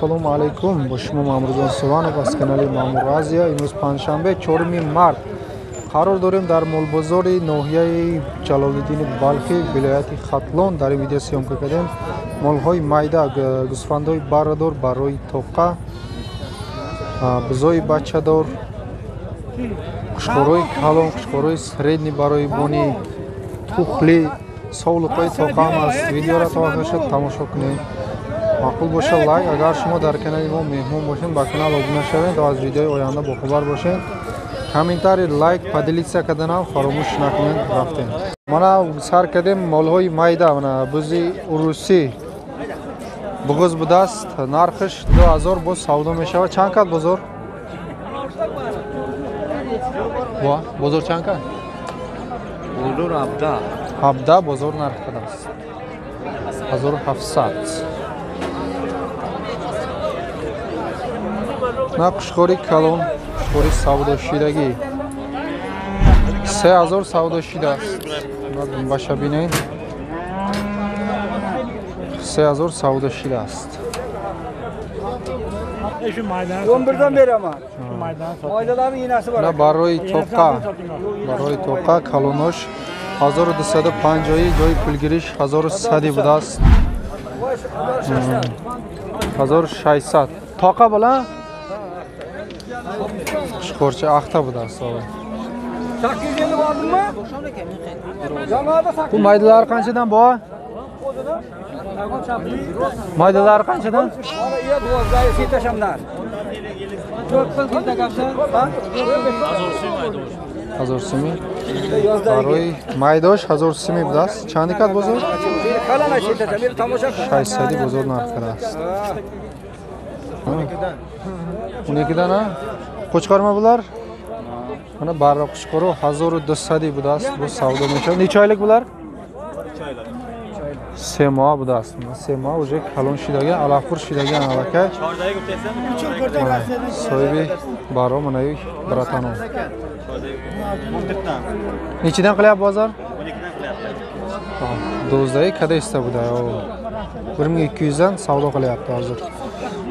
Assalomu alaykum. Bu shuma Ma'murjon Sovanov az kanali Ma'mur Aziya. Imroz panshanbe 4 mart qaror дорем дар молбозори ноҳияи Ҷалолиддини Балхи вилояти Хатлон дар видео съёмка кардем молҳои майда гӯсфандҳои баррадор барои тоқа бузои бачадор қушхӯрои калон қушхӯрои средни барои бони тухли совлуқои тоқа ҳам аст. Видеоро таваққуф шуд тамошо кунед. маъқул боша лайк, агар шумо дар канали мо меҳмон бошед ба канал обуна шавед то аз видеои оянда бохабар бошед. Комментарий, лайк, поделиться карданам фаромӯш накунед. Рафтем. Мана сар кардем молҳои майда, мана бузи уруси буғуз будааст. Нархш 2000 боз савдо мешавад. Чанд кад бозор? Ва, бозор чанд кад? Бозор 17. 17 бозор нарх кадаст. 1700. На қушхӯри калон, қушхӯри савдошидагӣ 3000 савдошида аст. Баша бинед 3000 савдошида аст. 11-дан берам. Майдаlarni yinasi bor. На барои тоқа калонош 1250 ҷои пулгириш 1100 будааст. 1600 тоқа бола qishqo'rcha axta budasi. 850 bo'ldimi? Jamoada 800. Bu maydalar qanchadan bu? Maydalar qanchadan? Mana iya 12 setashamdan. 4 yil takapsa, ha? 1000 simi. Baroy maydosh 1000 simi budasi. Chandi kat bozor? Qalana setasam, men tomosha qildim. 600 bozor narxida است. 12dan ha? Qo'chqorma bular? Mana barra qushqo'ro 1200 budasi. Bu savdo meshov. Necha oylik bular? 3 oylik. 3 moh budasi. 3 moh уже kalon shidagan, alaqur shidagan alaka. 4 oy ko'rsam, So'ybi baro mana yu bratano. Nechidan qilyapti bozor? 12dan qilyapti. 12 kadaysta buda. 1200 dan savdo qilyapti hozir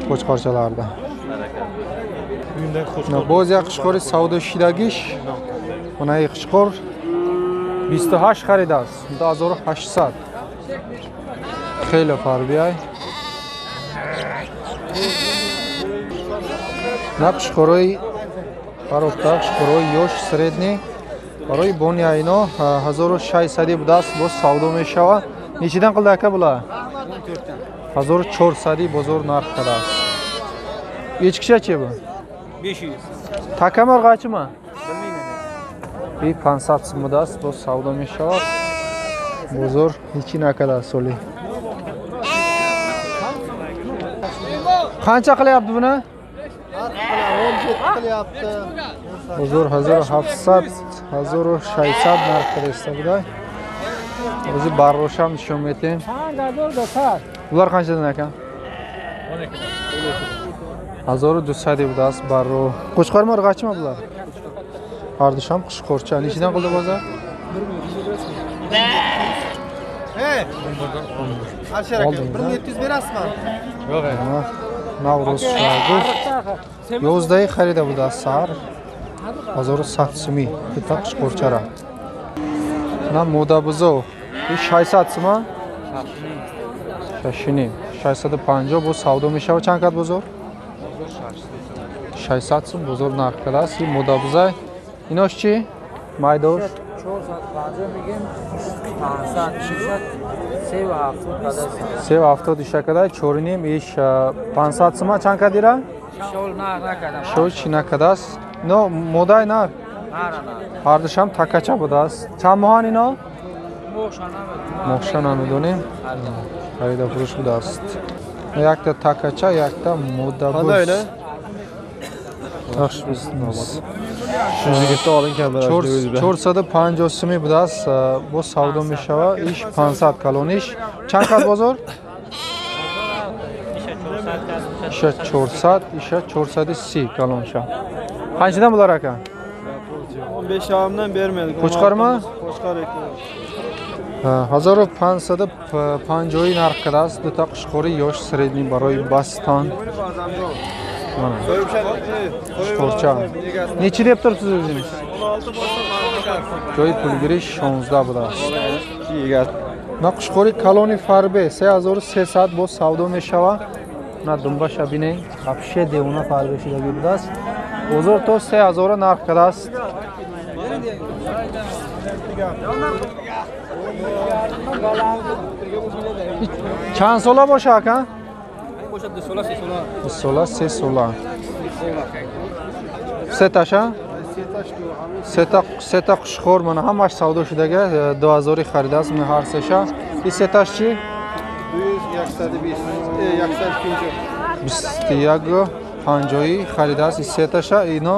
qo'chqorchalarda. Боз як қушқори савдошидагиш онаи қушқор 28 харидааст. 2800. Хеле фарбиай. На қушқорои харобта қушқорои ёш средни барои бони айно 1600 будааст. Боз савдо мешавад. Нечидан қилdi aka bular? 1400 бозор нарх кардааст. Echkicha-chi bu? 500. Takamar qachimi? Bilmayman. 500 so'mdas bu savdo meshawat. Bozor nechina kadar soli. Qancha qilyapti buni? 17 qilyapti. Bozor 1700, 1600 narxda istabiday. O'zi barrosham nishon eting. Bular qanchadan ekan? 1200 budasi barro. Qo'chqorma qachimi bular? Ardisham qushqorcha. Nechidan qildi bozor? 1000. Hey. Alshar aka, 1700 berasizmi? Yo'q. Navruz shagir. Yozdagi xarida budasi sar. 1700 mi. Bitta qushqorchara. Na moda buzo. 600 mi? Shashini. 650 bu savdo meshava chand kat bozor? 600 so'm bozor narx qilasiz. Moda buzay. Inosh chi? Maydosh 450 میگیم 500 600 370 shakada cho'rinim ish 500 so'm chand kat dira? شغل نه نکردم Shu china kadas. No, moday nar. نه نه Ardisham takacha budas. Chand mohan ino? موشانه Mo'xshana midonim. Xarida furush budast. Yakta takacha, yakta moda buz. Qanday o'yla? Yaxshi biznes. Shu yigitni oling kamera. 450 so'm budas. Bu savdo meshava ish 500 kalonish. Chand kat bozor? Isha 400, isha 430 kalonsha. Qanchadan bular aka? 15 avamdan bermedi. Qo'chqorma? Qo'chqor ekan. 1550 narxida است. دو تا قشقوری yosh سردنی برای بستان. Mana. Qishqo'rcha. Necha deb turibsiz o'zingiz? 16 bo'lsa narxi. Joy pul girish 16 bo'ladi. Na qishqo'ri koloni farbe 3300 bo savdo meshava. Na dumba shabine вообще devona farbe shidagi budas. Bozor to 3000 narxida است. Chand sola boshqa aka? Sola, 3 sola. Setasha? Seta qishqo'r mana hammash savdo shidagi 2000 xaridasiz men har sesha. I setashchi 21 xaridasiz setasha ino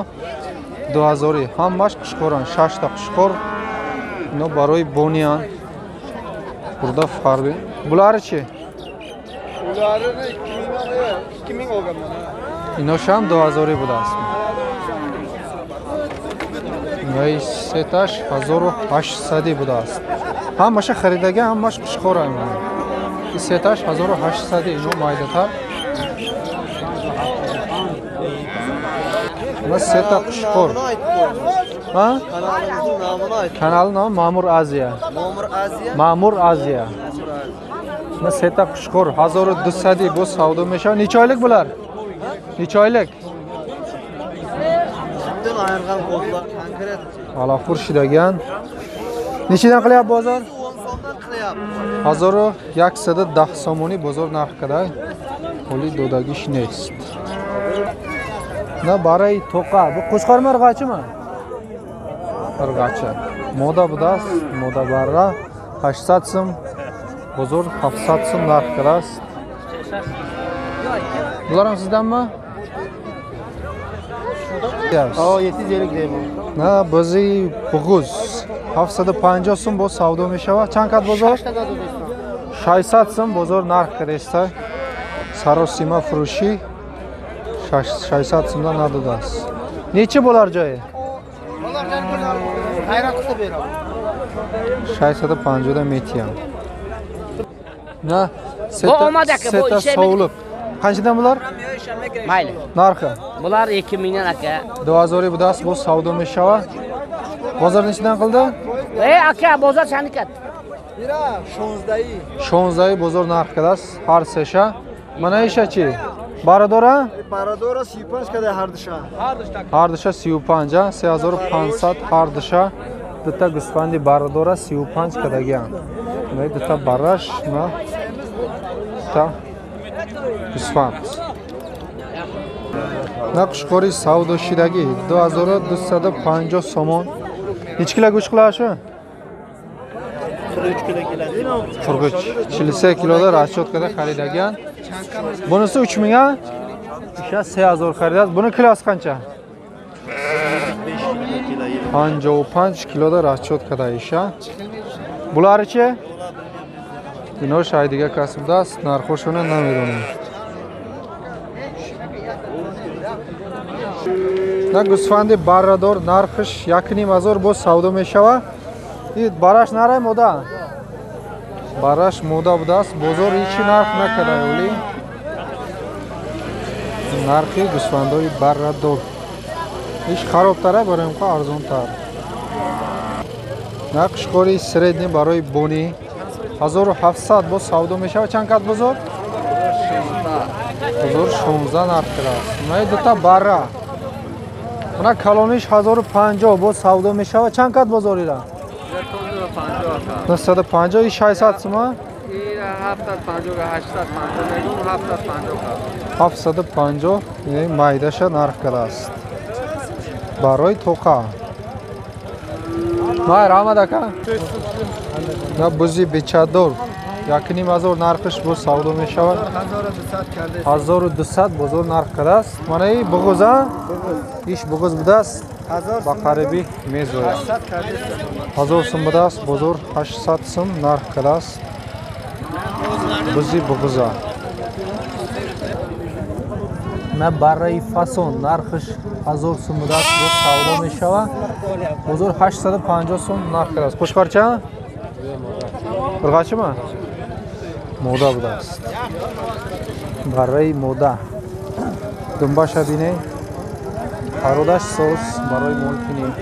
2000 hammash qishqo'ran 6 ta qishqo'r. Ino baroy boniyan. Burada farbi. Bularchi? Ularni 2000 olgan mana. Inosham 2000 bude است. Vay setash 1800 bude است. Hammash xaridaga hammash qishqo'ran. Setash 1800 ino maydatar. Va seta qishqo'r. Ha? Kanalımızın namını ayt. Kanal nomi Ma'mur Aziya. Ma'mur Aziya. Va seta qishqo'r 1200 bu savdo mesha. Necha oylik bular? Necha oylik? Bundan ayırgan kodlar konkret. Alaqur shidagan. Nechidan qilyapti bozor? 10 so'mdan qilyapti. 1110 somoni bozor narxida. Qo'li dodagish next. Na baray toqa. Bu qo'shqor marg'achimi? Marg'achi. Moda budas, moda barra 800 so'm. Bozor 700 so'm narxida. Bular ham sizdanmi? Aa 750 deyim. Na bizi bug'uz 750 so'm bu savdo meshava. Chankat bozor? 600 so'm bozor narx kirishsa. Sarosima furushi 600 so'mdan nadodas. Necha bo'lar joyi? Ular hayrat qilib beradi. 650 dan metiyam. Na olmadi aka, bu seta ishlar- sovliq. Qanchadan bular? Mayli. Narxi Bular 2000 dan aka. 2000 budas bu savdo meshava. Bozor nechidan qildi? Aka, bozor sanikat. 16 bozor narxidas har sesha. Mana ishachi. Baradora? Paradora 35 kadar hardışa. Hardisha 35, 3500 hardisha. Dita gusfandi baradora 35 kadagan. Ve dita barash na ta gusfand. Naqshqori savdo shidagi 2250 somon. Necha kilo go'sht qilashi? 43 kilo keladi. Qurg'ich 48 kiloda raschotkada xaridagan. Bunisi 3000 ga? Isha 3000 xaridas. Buni kilosi qancha? 55 kiloda raschotkada isha. Bularchi? Ino shaydiga kasbdas, narxoshini namidonim. Na gusfandi barador narxish yakni mazor bu savdo meshava. İt barash naray moda. Barash moda budas bozor hiç narx nakada uli. Narxi gusfandoy barador. Ish xarobtara baramqa arzontar. Naqshqori sredni baroy boni 1700 bu savdo meshava chankat bozor? Bozor 16 narxida. May dota barra. Buna kalonish 1050 bu savdo meshava chankat bozorira. 950 600 so'm. 750 ya'ni maydasha narxda است. Baroy toqa. May Rahmat aka. Na buzi bechador. Yakni mazor narxish bu savdo meshava. 1200 bozor narxda است. Mana ey bug'uza. Ish bug'uz budas. Baqaribi mezoya. 1000 so'm budas bozor 800 so'm narxda است. Buzi bug'uza. Na baray fason narxish 1000 so'm budas bu savdo meshava. Bozor 850 so'm narxda است. Qo'shqorcha? Urg'achimi? Moda budast. Барои мода. Думбаша бинед. Пародаш соус барои молкини.